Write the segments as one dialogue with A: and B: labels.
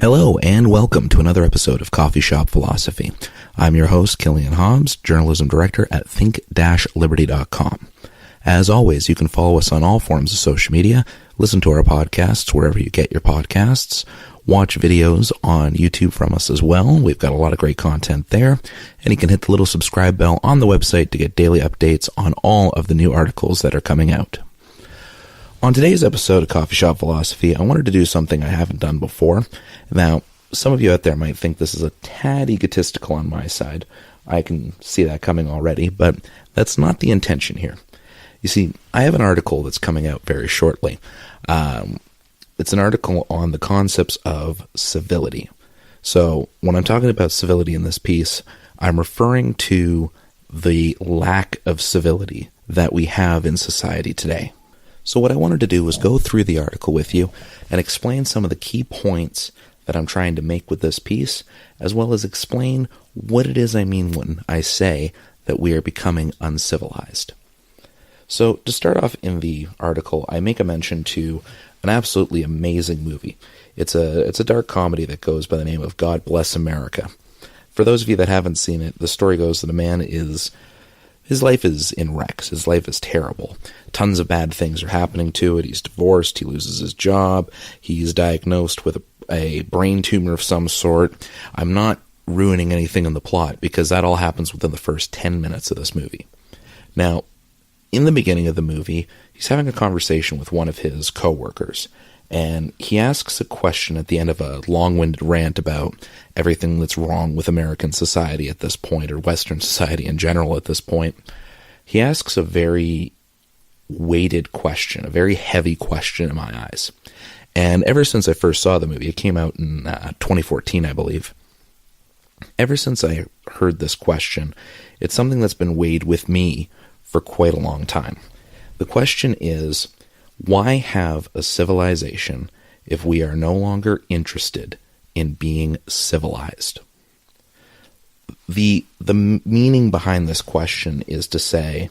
A: Hello and welcome to another episode of Coffee Shop Philosophy. I'm your host, Killian Hobbs, Journalism Director at think-liberty.com. As always, you can follow us on all forms of social media, listen to our podcasts wherever you get your podcasts, watch videos on YouTube from us as well. We've got a lot of great content there, and you can hit the little subscribe bell on the website to get daily updates on all of the new articles that are coming out. On today's episode of Coffee Shop Philosophy, I wanted to do something I haven't done before. Now, some of you out there might think this is a tad egotistical on my side. I can see that coming already, but that's not the intention here. You see, I have an article that's coming out very shortly. It's an article on the concepts of civility. So, when I'm talking about civility in this piece, I'm referring to the lack of civility that we have in society today. So what I wanted to do was go through the article with you and explain some of the key points that I'm trying to make with this piece, as well as explain what it is I mean when I say that we are becoming uncivilized. So to start off in the article, I make a mention to an absolutely amazing movie. It's a dark comedy that goes by the name of God Bless America. For those of you that haven't seen it, the story goes that a man his life is in wrecks. His life is terrible. Tons of bad things are happening to it. He's divorced. He loses his job. He's diagnosed with a brain tumor of some sort. I'm not ruining anything in the plot because that all happens within the first 10 minutes of this movie. Now, in the beginning of the movie, he's having a conversation with one of his coworkers, and he asks a question at the end of a long-winded rant about everything that's wrong with American society at this point, or Western society in general at this point. He asks a very weighted question, a very heavy question in my eyes. And ever since I first saw the movie, it came out in 2014, I believe. Ever since I heard this question, it's something that's been weighed with me for quite a long time. The question is, why have a civilization if we are no longer interested in being civilized? The meaning behind this question is to say,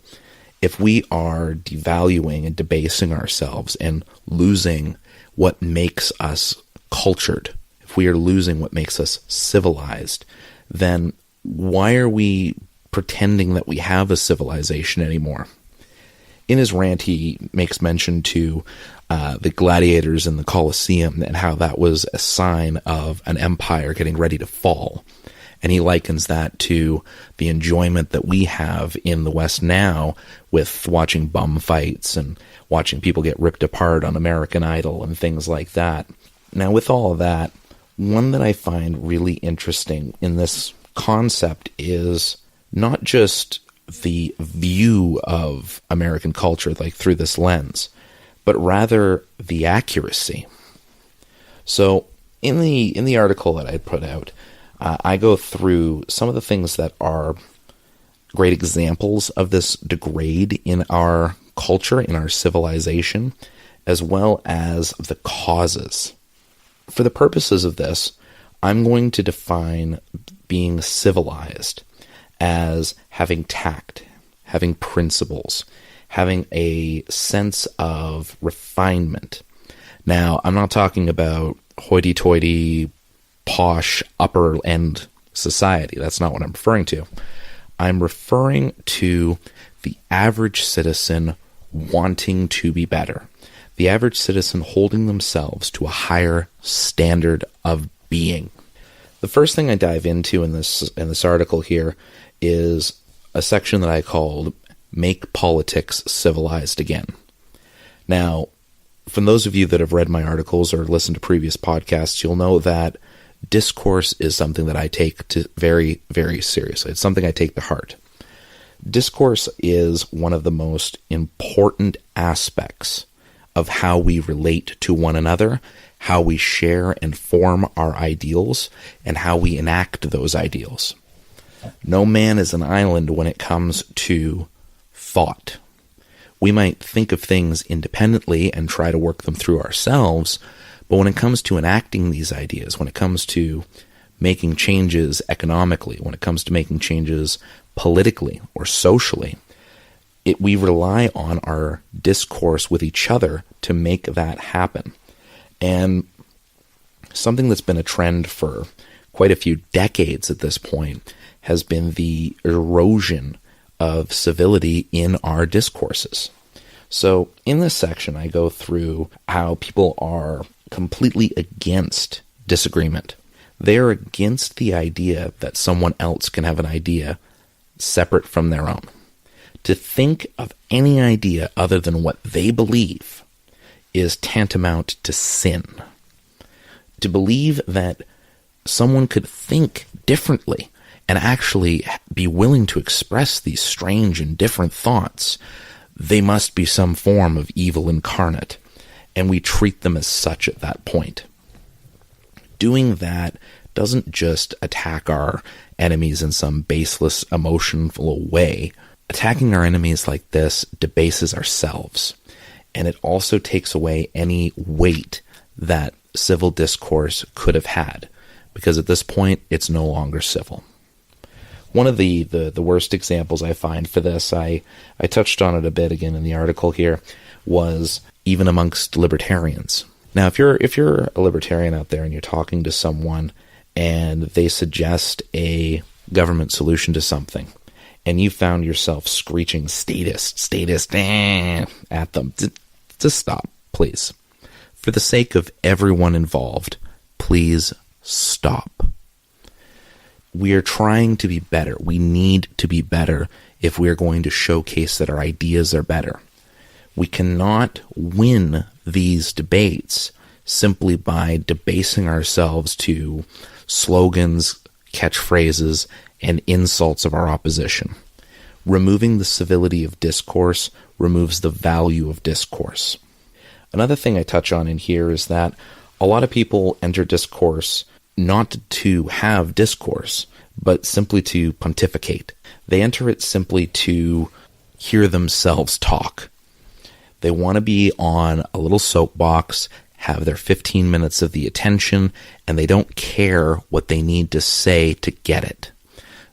A: if we are devaluing and debasing ourselves and losing what makes us cultured, if we are losing what makes us civilized, then why are we pretending that we have a civilization anymore? In his rant, he makes mention to the gladiators in the Colosseum and how that was a sign of an empire getting ready to fall. And he likens that to the enjoyment that we have in the West now with watching bum fights and watching people get ripped apart on American Idol and things like that. Now, with all of that, one that I find really interesting in this concept is not just the view of American culture, like through this lens, but rather the accuracy. So in the article that I put out, I go through some of the things that are great examples of this degrade in our culture, in our civilization, as well as the causes. For the purposes of this, I'm going to define being civilized as having tact, having principles, having a sense of refinement. Now, I'm not talking about hoity-toity, posh, upper-end society. That's not what I'm referring to. I'm referring to the average citizen wanting to be better. The average citizen holding themselves to a higher standard of being. The first thing I dive into in this article here is a section that I called Make Politics Civilized Again. Now, from those of you that have read my articles or listened to previous podcasts, you'll know that discourse is something that I take to very, very seriously. It's something I take to heart. Discourse is one of the most important aspects of how we relate to one another, how we share and form our ideals, and how we enact those ideals. No man is an island when it comes to thought. We might think of things independently and try to work them through ourselves, but when it comes to enacting these ideas, when it comes to making changes economically, when it comes to making changes politically or socially, we rely on our discourse with each other to make that happen. And Something that's been a trend for quite a few decades at this point has been the erosion of civility in our discourses. So in this section, I go through how people are completely against disagreement. They're against the idea that someone else can have an idea separate from their own. To think of any idea other than what they believe is tantamount to sin. To believe that someone could think differently and actually be willing to express these strange and different thoughts, they must be some form of evil incarnate, and we treat them as such at that point. Doing that doesn't just attack our enemies in some baseless, emotional way. Attacking our enemies like this debases ourselves, and it also takes away any weight that civil discourse could have had, because at this point, it's no longer civil. One of the worst examples I find for this, I touched on it a bit again in the article here, was even amongst libertarians. Now, if you're a libertarian out there and you're talking to someone and they suggest a government solution to something, and you found yourself screeching statist, at them, just stop, please. For the sake of everyone involved, please stop. We are trying to be better. We need to be better if we are going to showcase that our ideas are better. We cannot win these debates simply by debasing ourselves to slogans, catchphrases, and insults of our opposition. Removing the civility of discourse removes the value of discourse. Another thing I touch on in here is that a lot of people enter discourse not to have discourse, but simply to pontificate. They enter it simply to hear themselves talk. They want to be on a little soapbox, have their 15 minutes of the attention, and they don't care what they need to say to get it.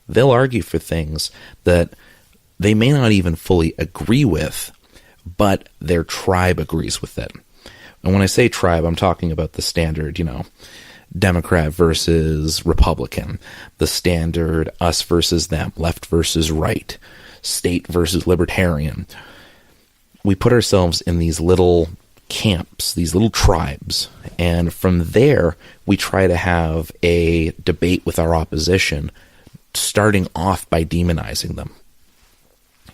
A: They'll argue for things that they may not even fully agree with, but their tribe agrees with it. And when I say tribe, I'm talking about the standard, Democrat versus Republican, the standard us versus them, left versus right, state versus libertarian. We put ourselves in these little camps, these little tribes, and from there we try to have a debate with our opposition, starting off by demonizing them.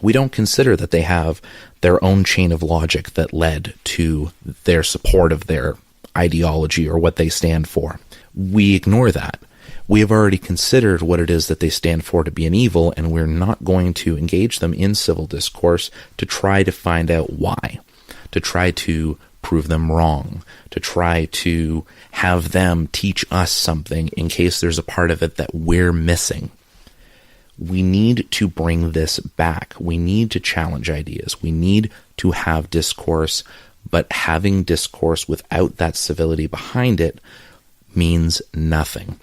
A: We don't consider that they have their own chain of logic that led to their support of their ideology or what they stand for. We ignore that. We have already considered what it is that they stand for to be an evil, and we're not going to engage them in civil discourse to try to find out why, to try to prove them wrong, to try to have them teach us something in case there's a part of it that we're missing. We need to bring this back. We need to challenge ideas. We need to have discourse, but having discourse without that civility behind it means nothing.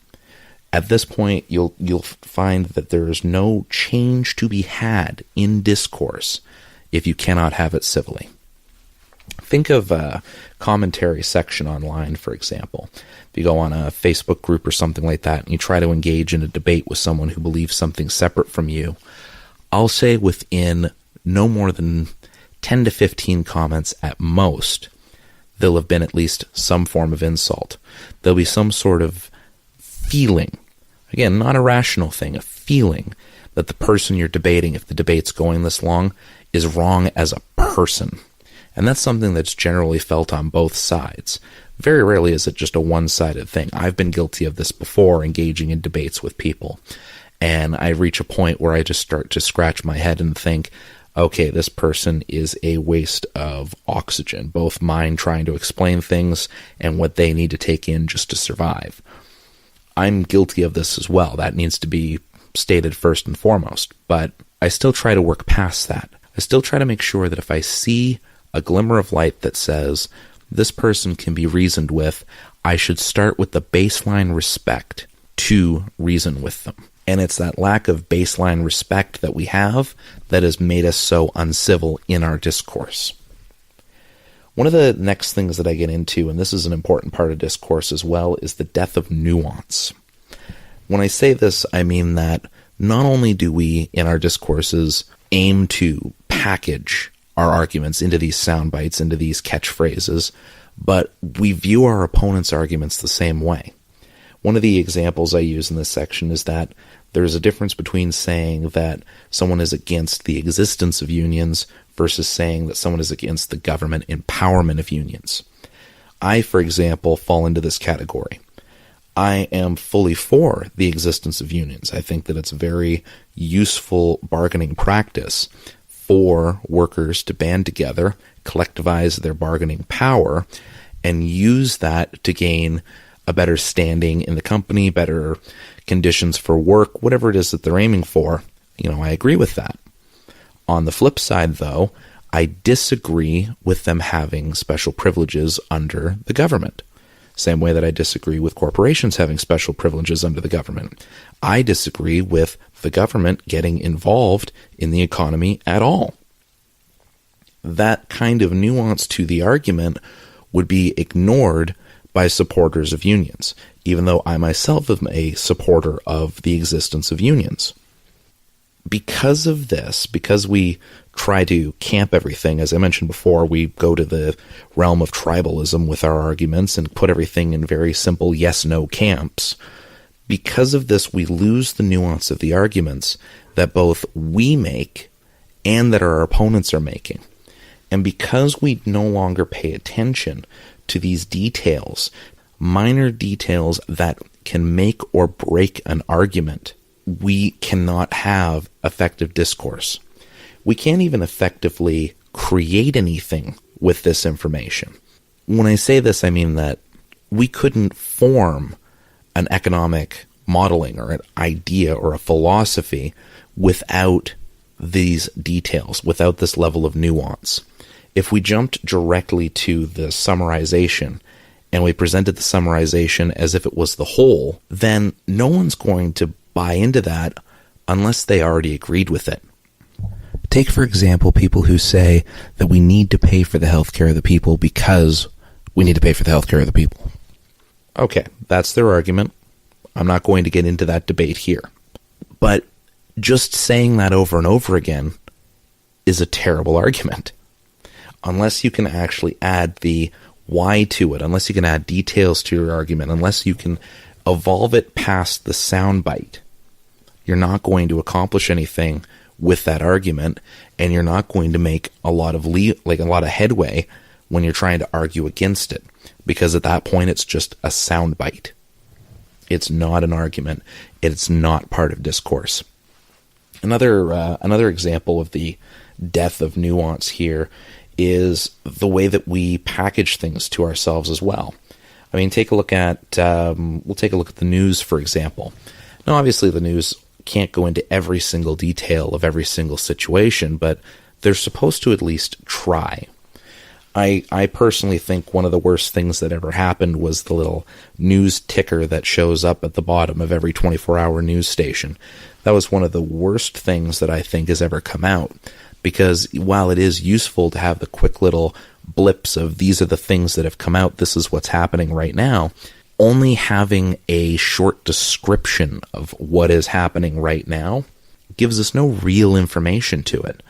A: At this point, you'll find that there is no change to be had in discourse if you cannot have it civilly. Think of a commentary section online, for example. If you go on a Facebook group or something like that and you try to engage in a debate with someone who believes something separate from you, I'll say within no more than 10 to 15 comments at most, there'll have been at least some form of insult. There'll be some sort of feeling, again, not a rational thing, a feeling that the person you're debating, if the debate's going this long, is wrong as a person. And that's something that's generally felt on both sides. Very rarely is it just a one-sided thing. I've been guilty of this before, engaging in debates with people. And I reach a point where I just start to scratch my head and think, okay, this person is a waste of oxygen, both mine trying to explain things and what they need to take in just to survive. I'm guilty of this as well. That needs to be stated first and foremost. But I still try to work past that. I still try to make sure that if I see a glimmer of light that says this person can be reasoned with, I should start with the baseline respect to reason with them. And it's that lack of baseline respect that we have that has made us so uncivil in our discourse. One of the next things that I get into, and this is an important part of discourse as well, is the death of nuance. When I say this, I mean that not only do we, in our discourses, aim to package our arguments into these sound bites, into these catchphrases, but we view our opponent's arguments the same way. One of the examples I use in this section is that there's a difference between saying that someone is against the existence of unions versus saying that someone is against the government empowerment of unions. I, for example, fall into this category. I am fully for the existence of unions. I think that it's a very useful bargaining practice for workers to band together, collectivize their bargaining power, and use that to gain a better standing in the company, better conditions for work, whatever it is that they're aiming for. I agree with that. On the flip side, though, I disagree with them having special privileges under the government. Same way that I disagree with corporations having special privileges under the government. I disagree with the government getting involved in the economy at all. That kind of nuance to the argument would be ignored by supporters of unions, even though I myself am a supporter of the existence of unions. Because of this, because we try to camp everything, as I mentioned before, we go to the realm of tribalism with our arguments and put everything in very simple yes-no camps. Because of this, we lose the nuance of the arguments that both we make and that our opponents are making. And because we no longer pay attention to these details, minor details that can make or break an argument, we cannot have effective discourse. We can't even effectively create anything with this information. When I say this, I mean that we couldn't form an economic modeling or an idea or a philosophy without these details, without this level of nuance. If we jumped directly to the summarization and we presented the summarization as if it was the whole, then no one's going to buy into that unless they already agreed with it. Take, for example, people who say that we need to pay for the healthcare of the people because we need to pay for the healthcare of the people. Okay, that's their argument. I'm not going to get into that debate here. But just saying that over and over again is a terrible argument. Unless you can actually add the why to it, unless you can add details to your argument, unless you can evolve it past the soundbite, you're not going to accomplish anything with that argument, and you're not going to make a lot of headway when you're trying to argue against it, because at that point it's just a soundbite. It's not an argument. It's not part of discourse. Another example of the death of nuance here is the way that we package things to ourselves as well. I mean, we'll take a look at the news, for example. Now, obviously, the news can't go into every single detail of every single situation, but they're supposed to at least try. I personally think one of the worst things that ever happened was the little news ticker that shows up at the bottom of every 24-hour news station. That was one of the worst things that I think has ever come out, because while it is useful to have the quick little blips of these are the things that have come out, this is what's happening right now, only having a short description of what is happening right now gives us no real information to it.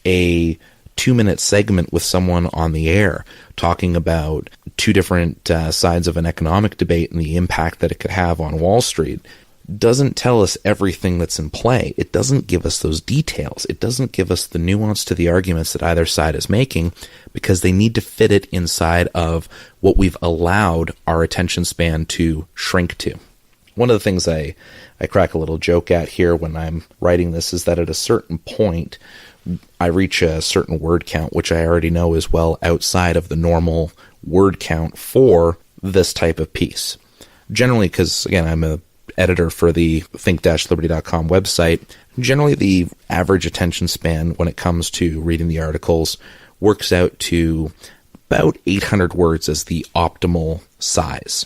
A: A 2-minute segment with someone on the air talking about two different sides of an economic debate and the impact that it could have on Wall Street doesn't tell us everything that's in play. It doesn't give us those details. It doesn't give us the nuance to the arguments that either side is making, because they need to fit it inside of what we've allowed our attention span to shrink to. One of the things I crack a little joke at here when I'm writing this is that at a certain point, I reach a certain word count, which I already know is well outside of the normal word count for this type of piece. Generally, because, again, I'm a editor for the think-liberty.com website, generally the average attention span when it comes to reading the articles works out to about 800 words as the optimal size.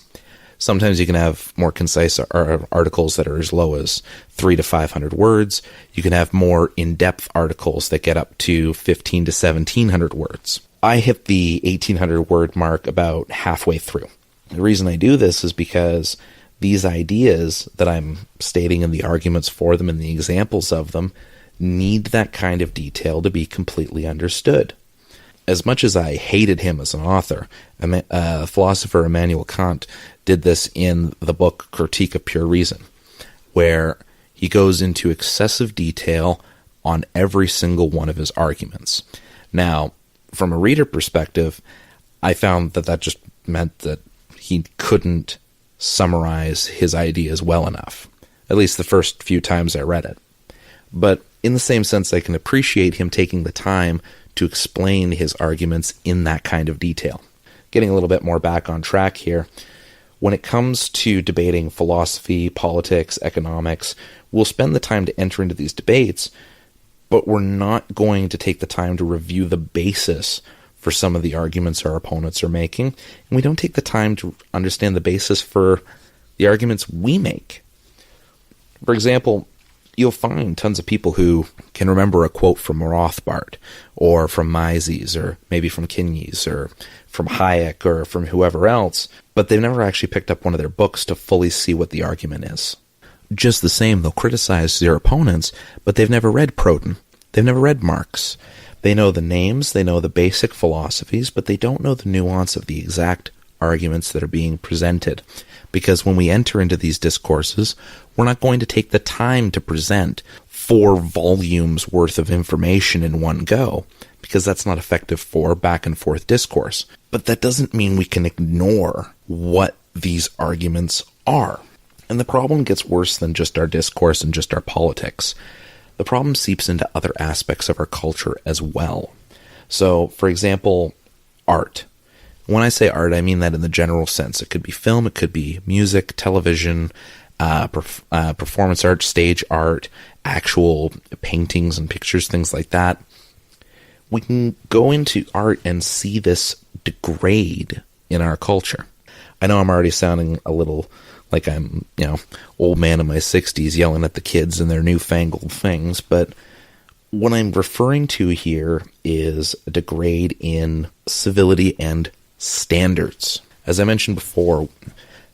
A: Sometimes you can have more concise articles that are as low as 300 to 500 words. You can have more in-depth articles that get up to 15 to 1700 words. I hit the 1,800 word mark about halfway through. The reason I do this is because these ideas that I'm stating in the arguments for them and the examples of them need that kind of detail to be completely understood. As much as I hated him as an author, philosopher Immanuel Kant did this in the book Critique of Pure Reason, where he goes into excessive detail on every single one of his arguments. Now, from a reader perspective, I found that just meant that he couldn't summarize his ideas well enough, at least the first few times I read it. But in the same sense, I can appreciate him taking the time to explain his arguments in that kind of detail. Getting a little bit more back on track here, when it comes to debating philosophy, politics, economics, we'll spend the time to enter into these debates, but we're not going to take the time to review the basis for some of the arguments our opponents are making, and we don't take the time to understand the basis for the arguments we make. For example, you'll find tons of people who can remember a quote from Rothbard, or from Mises, or maybe from Keynes, or from Hayek, or from whoever else, but they've never actually picked up one of their books to fully see what the argument is. Just the same, they'll criticize their opponents, but they've never read Proudhon. They've never read Marx. They know the names, they know the basic philosophies, but they don't know the nuance of the exact arguments that are being presented. Because when we enter into these discourses, we're not going to take the time to present 4 volumes worth of information in one go, because that's not effective for back and forth discourse. But that doesn't mean we can ignore what these arguments are. And the problem gets worse than just our discourse and just our politics. The problem seeps into other aspects of our culture as well. So, for example, art. When I say art, I mean that in the general sense. It could be film, it could be music, television, performance art, stage art, actual paintings and pictures, things like that. We can go into art and see this degrade in our culture. I know I'm already sounding a little like I'm, old man in my 60s yelling at the kids and their newfangled things, but what I'm referring to here is a degrade in civility and standards. As I mentioned before,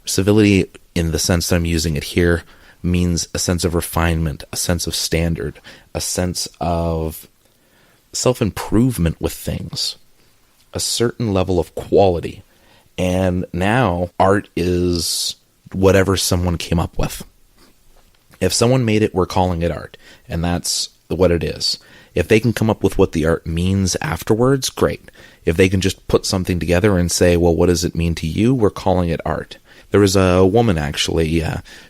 A: civility, in the sense that I'm using it here, means a sense of refinement, a sense of standard, a sense of self-improvement with things, a certain level of quality. And now art is whatever someone came up with. If someone made it, we're calling it art, and that's what it is. If they can come up with what the art means afterwards, great. If they can just put something together and say, well, what does it mean to you? We're calling it art. There was a woman, actually,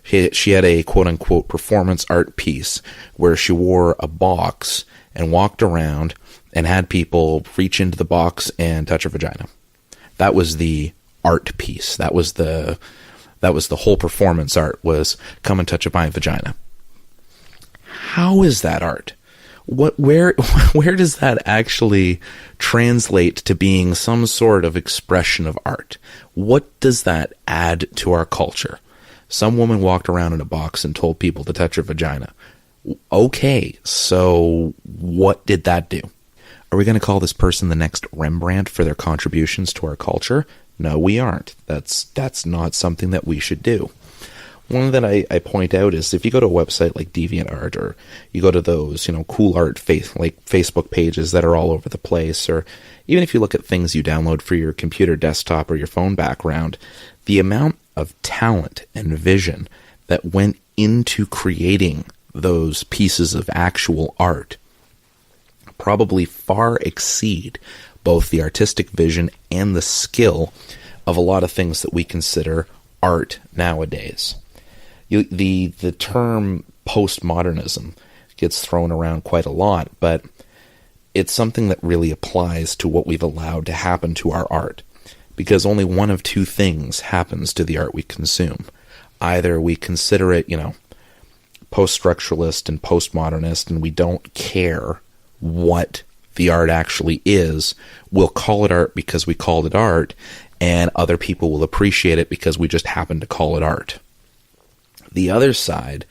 A: she had a quote-unquote performance art piece where she wore a box and walked around and had people reach into the box and touch her vagina. That was the art piece. That was the whole performance art, was come and touch my vagina. How is that art? Where does that actually translate to being some sort of expression of art? What does that add to our culture? Some woman walked around in a box and told people to touch her vagina. Okay, so what did that do? Are we going to call this person the next Rembrandt for their contributions to our culture? No, we aren't. That's not something that we should do. One that I point out is if you go to a website like DeviantArt, or you go to those, cool art like Facebook pages that are all over the place, or even if you look at things you download for your computer desktop or your phone background, the amount of talent and vision that went into creating those pieces of actual art probably far exceed both the artistic vision and the skill of a lot of things that we consider art nowadays. The term postmodernism gets thrown around quite a lot, but it's something that really applies to what we've allowed to happen to our art, because only one of two things happens to the art we consume. Either we consider it, post-structuralist and postmodernist, and we don't care what the art actually is. We'll call it art because we called it art, and other people will appreciate it because we just happen to call it art. The other side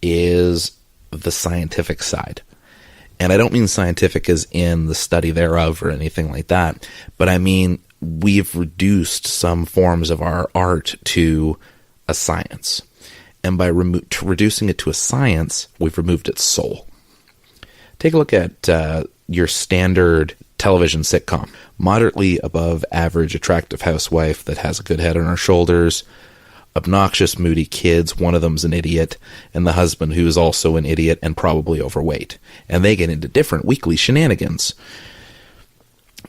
A: is the scientific side. And I don't mean scientific as in the study thereof or anything like that, but I mean we've reduced some forms of our art to a science. And by reducing it to a science, we've removed its soul. Take a look at your standard television sitcom. Moderately above average attractive housewife that has a good head on her shoulders, obnoxious, moody kids, one of them's an idiot, and the husband who is also an idiot and probably overweight. And they get into different weekly shenanigans.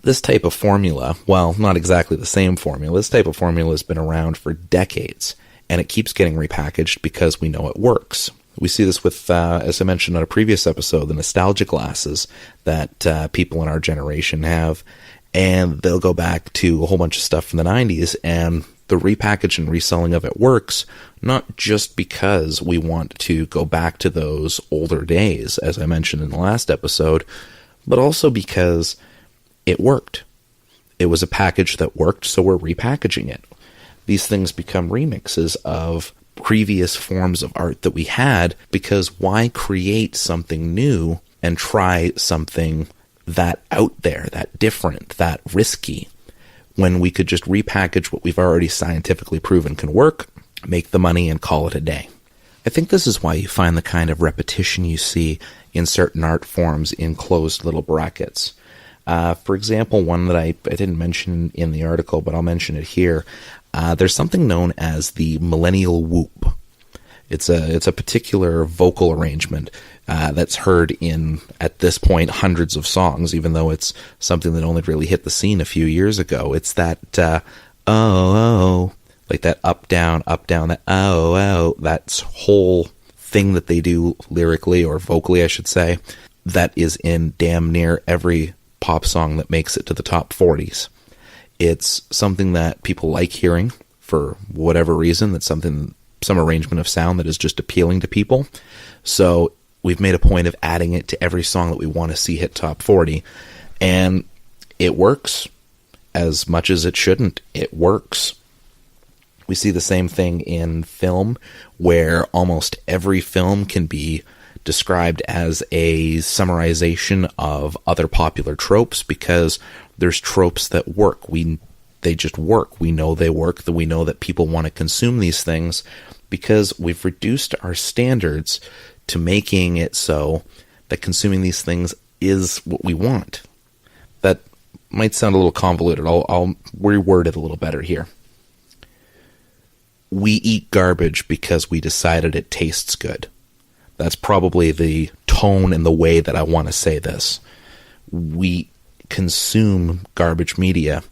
A: This type of formula, well, not exactly the same formula, this type of formula has been around for decades, and it keeps getting repackaged because we know it works. We see this with, as I mentioned on a previous episode, the nostalgia glasses that people in our generation have, and they'll go back to a whole bunch of stuff from the 90s, and the repackage and reselling of it works, not just because we want to go back to those older days, as I mentioned in the last episode, but also because it worked. It was a package that worked, so we're repackaging it. These things become remixes of previous forms of art that we had, because why create something new and try something that out there, that different, that risky, when we could just repackage what we've already scientifically proven can work, make the money, and call it a day. I think this is why you find the kind of repetition you see in certain art forms in closed little brackets. For example, one that I didn't mention in the article, but I'll mention it here. There's something known as the millennial whoop. It's a particular vocal arrangement that's heard in, at this point, hundreds of songs, even though it's something that only really hit the scene a few years ago. It's that, oh, like that up, down, that oh, that whole thing that they do lyrically, or vocally, I should say, that is in damn near every pop song that makes it to the top 40s. It's something that people like hearing for whatever reason. That's some arrangement of sound that is just appealing to people. So we've made a point of adding it to every song that we want to see hit top 40. And it works as much as it shouldn't. It works. We see the same thing in film, where almost every film can be described as a summarization of other popular tropes, because there's tropes that work. They just work. We know they work, that we know that people want to consume these things, because we've reduced our standards to making it so that consuming these things is what we want. That might sound a little convoluted. I'll reword it a little better here. We eat garbage because we decided it tastes good. That's probably the tone and the way that I want to say this. We consume garbage media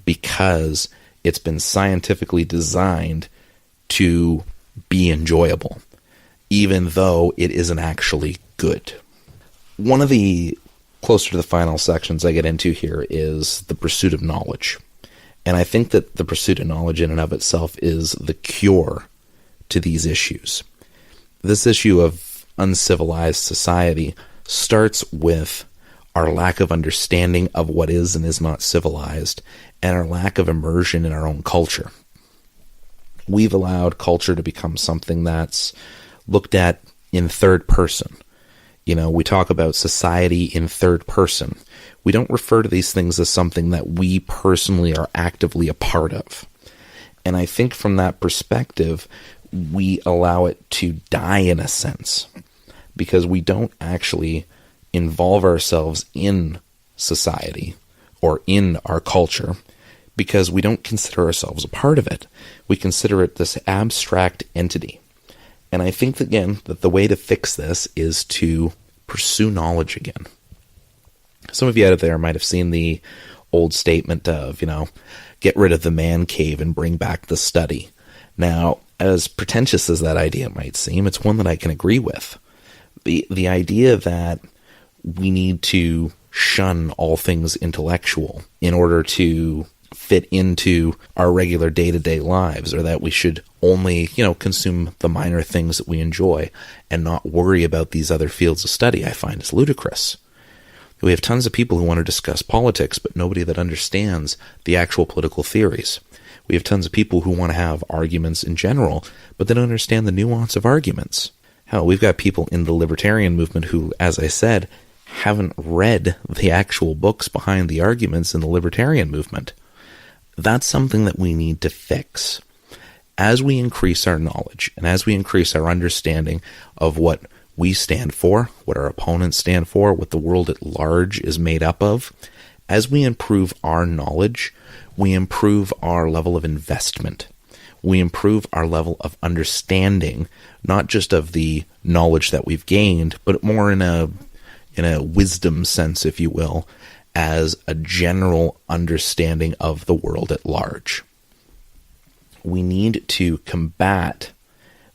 A: because it's been scientifically designed to be enjoyable, even though it isn't actually good. One of the closer to the final sections I get into here is the pursuit of knowledge. And I think that the pursuit of knowledge in and of itself is the cure to these issues. This issue of uncivilized society starts with our lack of understanding of what is and is not civilized, and our lack of immersion in our own culture. We've allowed culture to become something that's looked at in third person. You know, we talk about society in third person. We don't refer to these things as something that we personally are actively a part of. And I think from that perspective, we allow it to die in a sense, because we don't actually involve ourselves in society or in our culture, because we don't consider ourselves a part of it. We consider it this abstract entity. And I think, again, that the way to fix this is to pursue knowledge again. Some of you out there might have seen the old statement of, get rid of the man cave and bring back the study. Now, as pretentious as that idea might seem, it's one that I can agree with. The idea that we need to shun all things intellectual in order to fit into our regular day-to-day lives, or that we should only, consume the minor things that we enjoy and not worry about these other fields of study, I find is ludicrous. We have tons of people who want to discuss politics, but nobody that understands the actual political theories. We have tons of people who want to have arguments in general, but they don't understand the nuance of arguments. Hell, we've got people in the libertarian movement who, as I said, haven't read the actual books behind the arguments in the libertarian movement. That's something that we need to fix. As we increase our knowledge and as we increase our understanding of what we stand for, what our opponents stand for, what the world at large is made up of, as we improve our knowledge, we improve our level of investment. We improve our level of understanding, not just of the knowledge that we've gained, but more in a wisdom sense, if you will, as a general understanding of the world at large. We need to combat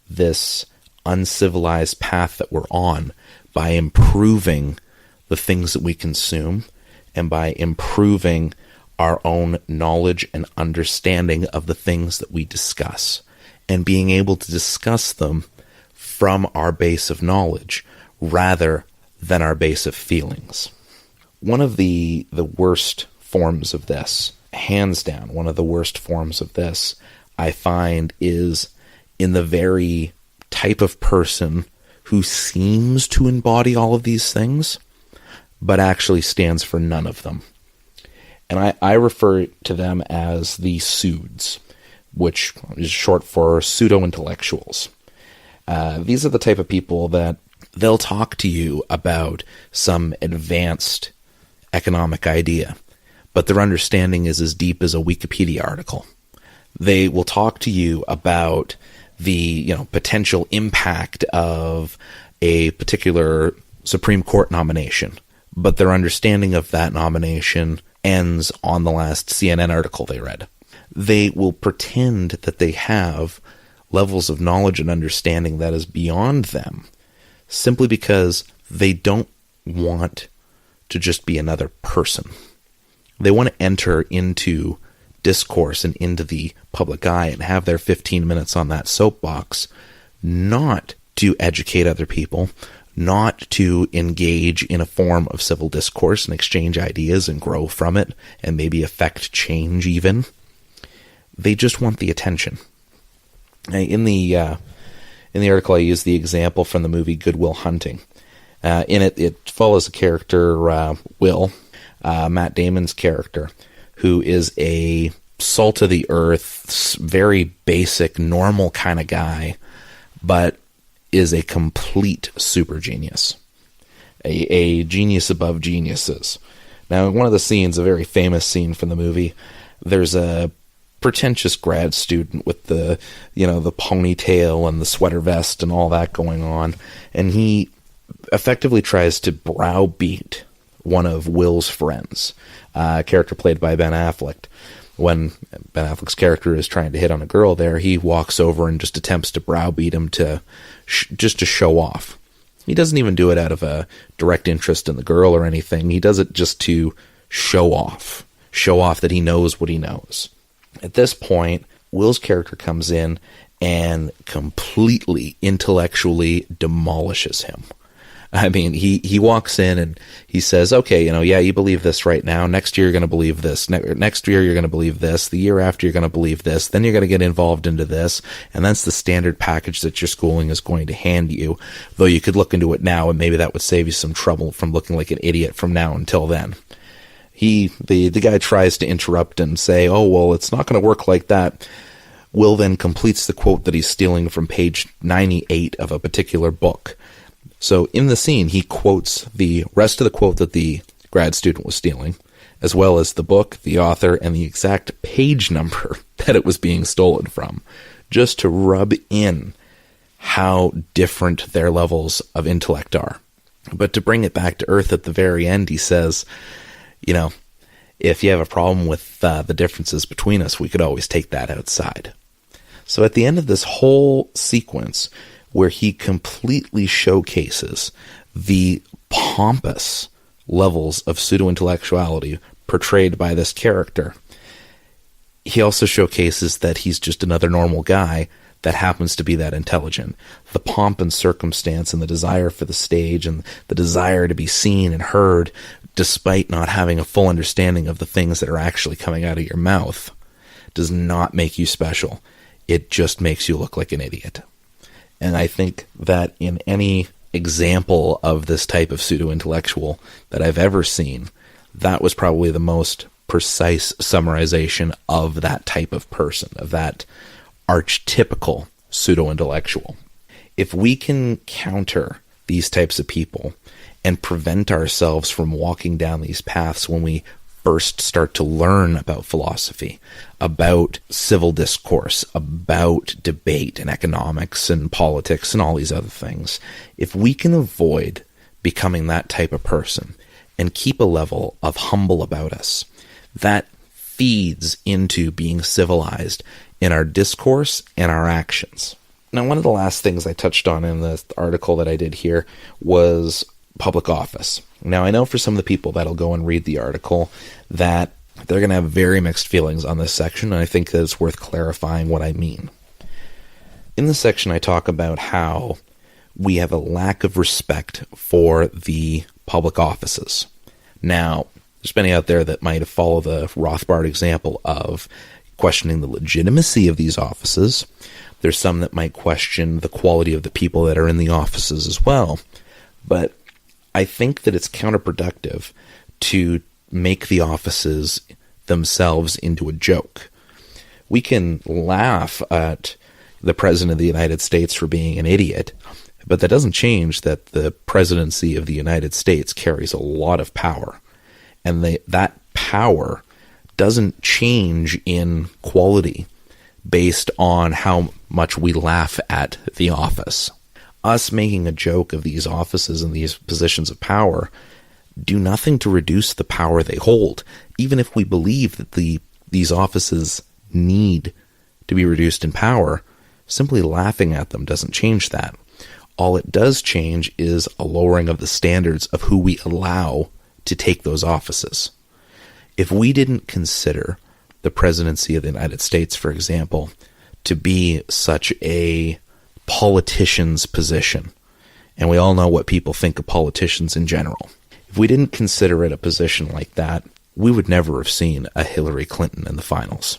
A: this uncivilized path that we're on by improving the things that we consume and by improving our own knowledge and understanding of the things that we discuss, and being able to discuss them from our base of knowledge rather than our base of feelings. One of the worst forms of this, hands down, one of the worst forms of this, I find, is in the very type of person who seems to embody all of these things, but actually stands for none of them. And I refer to them as the pseuds, which is short for pseudo-intellectuals. These are the type of people that they'll talk to you about some advanced economic idea, but their understanding is as deep as a Wikipedia article. They will talk to you about the potential impact of a particular Supreme Court nomination, but their understanding of that nomination ends on the last CNN article they read. They will pretend that they have levels of knowledge and understanding that is beyond them, simply because they don't want to just be another person. They want to enter into discourse and into the public eye and have their 15 minutes on that soapbox, not to educate other people, not to engage in a form of civil discourse and exchange ideas and grow from it and maybe affect change even. They just want the attention. In the article, I use the example from the movie Good Will Hunting. In it follows a character, Will, Matt Damon's character, who is a salt-of-the-earth, very basic, normal kind of guy, but is a complete super genius. A genius above geniuses. Now, in one of the scenes, a very famous scene from the movie, there's a pretentious grad student with the ponytail and the sweater vest and all that going on, and he effectively tries to browbeat one of Will's friends, a character played by Ben Affleck. When Ben Affleck's character is trying to hit on a girl there, he walks over and just attempts to browbeat him just to show off. He doesn't even do it out of a direct interest in the girl or anything. He does it just to show off that he knows what he knows. At this point, Will's character comes in and completely intellectually demolishes him. I mean, he walks in and he says, okay, you believe this right now. Next year you're going to believe this. Next year you're going to believe this. The year after you're going to believe this. Then you're going to get involved into this. And that's the standard package that your schooling is going to hand you. Though you could look into it now and maybe that would save you some trouble from looking like an idiot from now until then. The guy tries to interrupt and say, oh, well, it's not going to work like that. Will then completes the quote that he's stealing from page 98 of a particular book. So in the scene, he quotes the rest of the quote that the grad student was stealing, as well as the book, the author, and the exact page number that it was being stolen from, just to rub in how different their levels of intellect are. But to bring it back to earth at the very end, he says, if you have a problem with the differences between us, we could always take that outside. So at the end of this whole sequence, where he completely showcases the pompous levels of pseudo-intellectuality portrayed by this character, he also showcases that he's just another normal guy that happens to be that intelligent. The pomp and circumstance and the desire for the stage and the desire to be seen and heard, despite not having a full understanding of the things that are actually coming out of your mouth, does not make you special. It just makes you look like an idiot. And I think that in any example of this type of pseudo-intellectual that I've ever seen, that was probably the most precise summarization of that type of person, of that archetypical pseudo-intellectual. If we can counter these types of people and prevent ourselves from walking down these paths when we first start to learn about philosophy, about civil discourse, about debate and economics and politics and all these other things, if we can avoid becoming that type of person and keep a level of humble about us, that feeds into being civilized in our discourse and our actions. Now, one of the last things I touched on in the article that I did here was public office. Now, I know for some of the people that'll go and read the article that they're going to have very mixed feelings on this section, and I think that it's worth clarifying what I mean. In this section, I talk about how we have a lack of respect for the public offices. Now, there's many out there that might follow the Rothbard example of questioning the legitimacy of these offices. There's some that might question the quality of the people that are in the offices as well. But I think that it's counterproductive to make the offices themselves into a joke. We can laugh at the President of the United States for being an idiot, but that doesn't change that the presidency of the United States carries a lot of power. And that power doesn't change in quality based on how much we laugh at the office. Us making a joke of these offices and these positions of power do nothing to reduce the power they hold, even if we believe that these offices need to be reduced in power. Simply laughing at them doesn't change that. All it does change is a lowering of the standards of who we allow to take those offices. If we didn't consider the presidency of the United States, for example, to be such a politician's position, and we all know what people think of politicians in general, if we didn't consider it a position like that, we would never have seen a Hillary Clinton in the finals.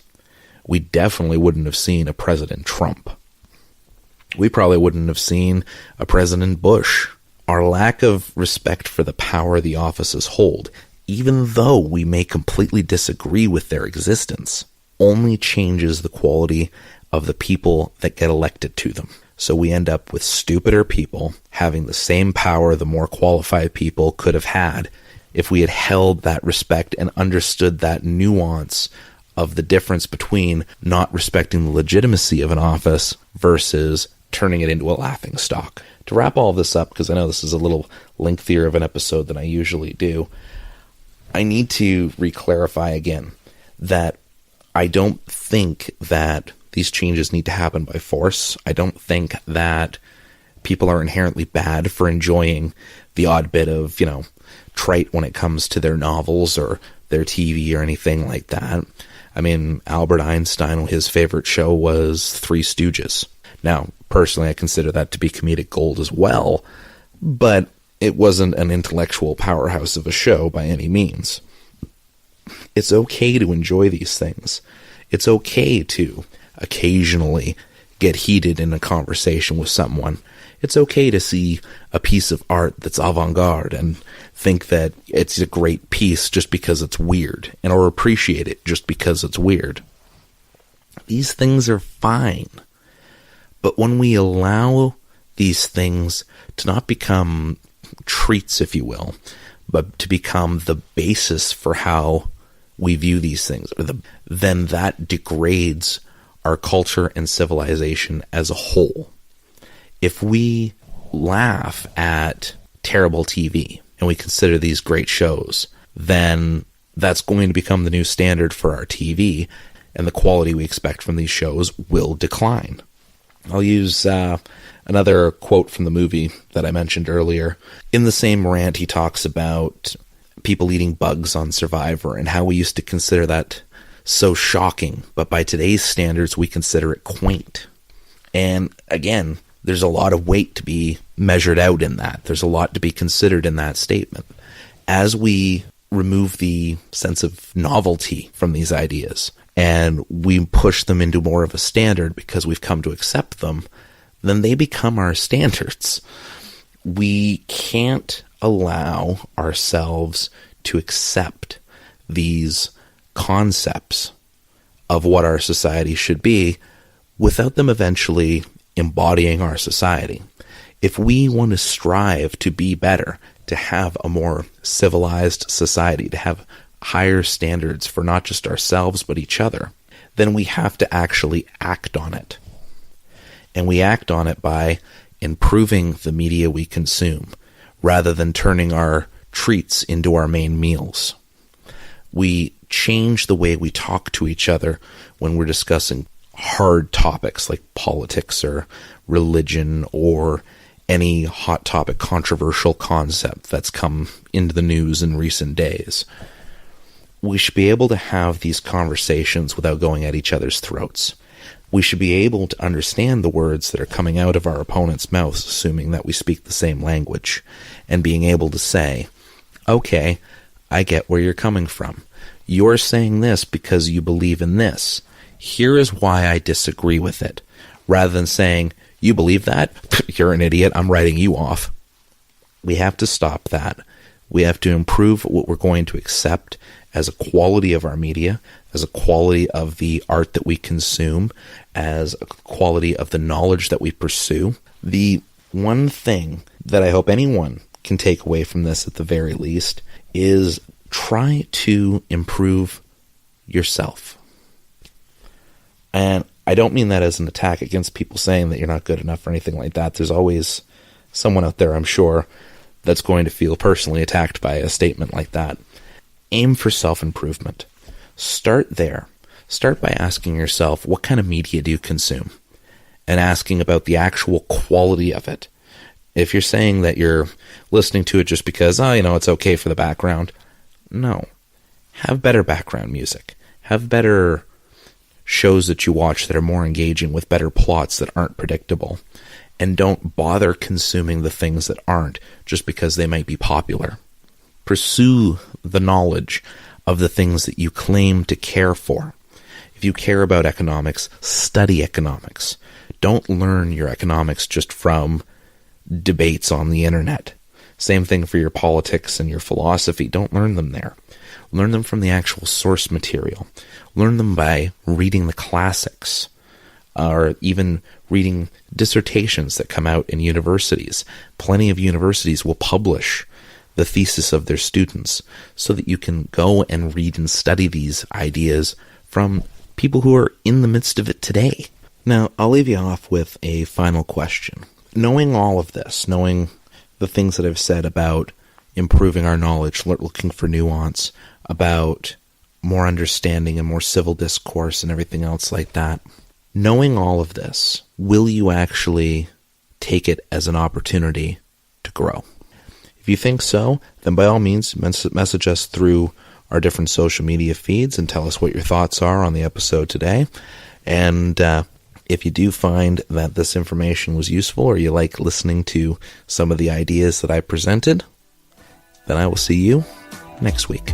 A: We definitely wouldn't have seen a President Trump. We probably wouldn't have seen a President Bush. Our lack of respect for the power the offices hold, even though we may completely disagree with their existence, only changes the quality of the people that get elected to them. So we end up with stupider people having the same power the more qualified people could have had if we had held that respect and understood that nuance of the difference between not respecting the legitimacy of an office versus turning it into a laughingstock. To wrap all this up, because I know this is a little lengthier of an episode than I usually do, I need to re-clarify again that I don't think that these changes need to happen by force. I don't think that people are inherently bad for enjoying the odd bit of, trite when it comes to their novels or their TV or anything like that. I mean, Albert Einstein, his favorite show was Three Stooges. Now, personally, I consider that to be comedic gold as well, but it wasn't an intellectual powerhouse of a show by any means. It's okay to enjoy these things. It's okay to occasionally get heated in a conversation with someone. It's okay to see a piece of art that's avant-garde and think that it's a great piece just because it's weird, and or appreciate it just because it's weird. These things are fine. But when we allow these things to not become treats, if you will, but to become the basis for how we view these things, then that degrades our culture and civilization as a whole. If we laugh at terrible TV and we consider these great shows, then that's going to become the new standard for our TV, and the quality we expect from these shows will decline. I'll use another quote from the movie that I mentioned earlier. In the same rant, he talks about people eating bugs on Survivor and how we used to consider that so shocking, but by today's standards, we consider it quaint. And again, there's a lot of weight to be measured out in that. There's a lot to be considered in that statement. As we remove the sense of novelty from these ideas and we push them into more of a standard because we've come to accept them, then they become our standards. we can't allow ourselves to accept these concepts of what our society should be without them eventually embodying our society. If we want to strive to be better, to have a more civilized society, to have higher standards for not just ourselves but each other, then we have to actually act on it. And we act on it by improving the media we consume, rather than turning our treats into our main meals. We change the way we talk to each other when we're discussing hard topics like politics or religion or any hot topic controversial concept that's come into the news in recent days. We should be able to have these conversations without going at each other's throats. We should be able to understand the words that are coming out of our opponent's mouths, assuming that we speak the same language, and being able to say, okay, I get where you're coming from. You're saying this because you believe in this. Here is why I disagree with it. Rather than saying, you believe that? You're an idiot. I'm writing you off. We have to stop that. We have to improve what we're going to accept as a quality of our media, as a quality of the art that we consume, as a quality of the knowledge that we pursue. The one thing that I hope anyone can take away from this at the very least is try to improve yourself. And I don't mean that as an attack against people saying that you're not good enough or anything like that. There's always someone out there, I'm sure, that's going to feel personally attacked by a statement like that. Aim for self-improvement. Start there. Start by asking yourself, what kind of media do you consume? And asking about the actual quality of it. If you're saying that you're listening to it just because, it's okay for the background, no. Have better background music. Have better shows that you watch that are more engaging with better plots that aren't predictable. And don't bother consuming the things that aren't just because they might be popular. Pursue the knowledge of the things that you claim to care for. If you care about economics, study economics. Don't learn your economics just from debates on the internet. Same thing for your politics and your philosophy. Don't learn them there. Learn them from the actual source material. Learn them by reading the classics, or even reading dissertations that come out in universities. Plenty of universities will publish the thesis of their students so that you can go and read and study these ideas from people who are in the midst of it today. Now, I'll leave you off with a final question. Knowing all of this, knowing the things that I've said about improving our knowledge, looking for nuance, about more understanding and more civil discourse and everything else like that, knowing all of this, will you actually take it as an opportunity to grow? If you think so, then by all means, message us through our different social media feeds and tell us what your thoughts are on the episode today. And if you do find that this information was useful, or you like listening to some of the ideas that I presented, then I will see you next week.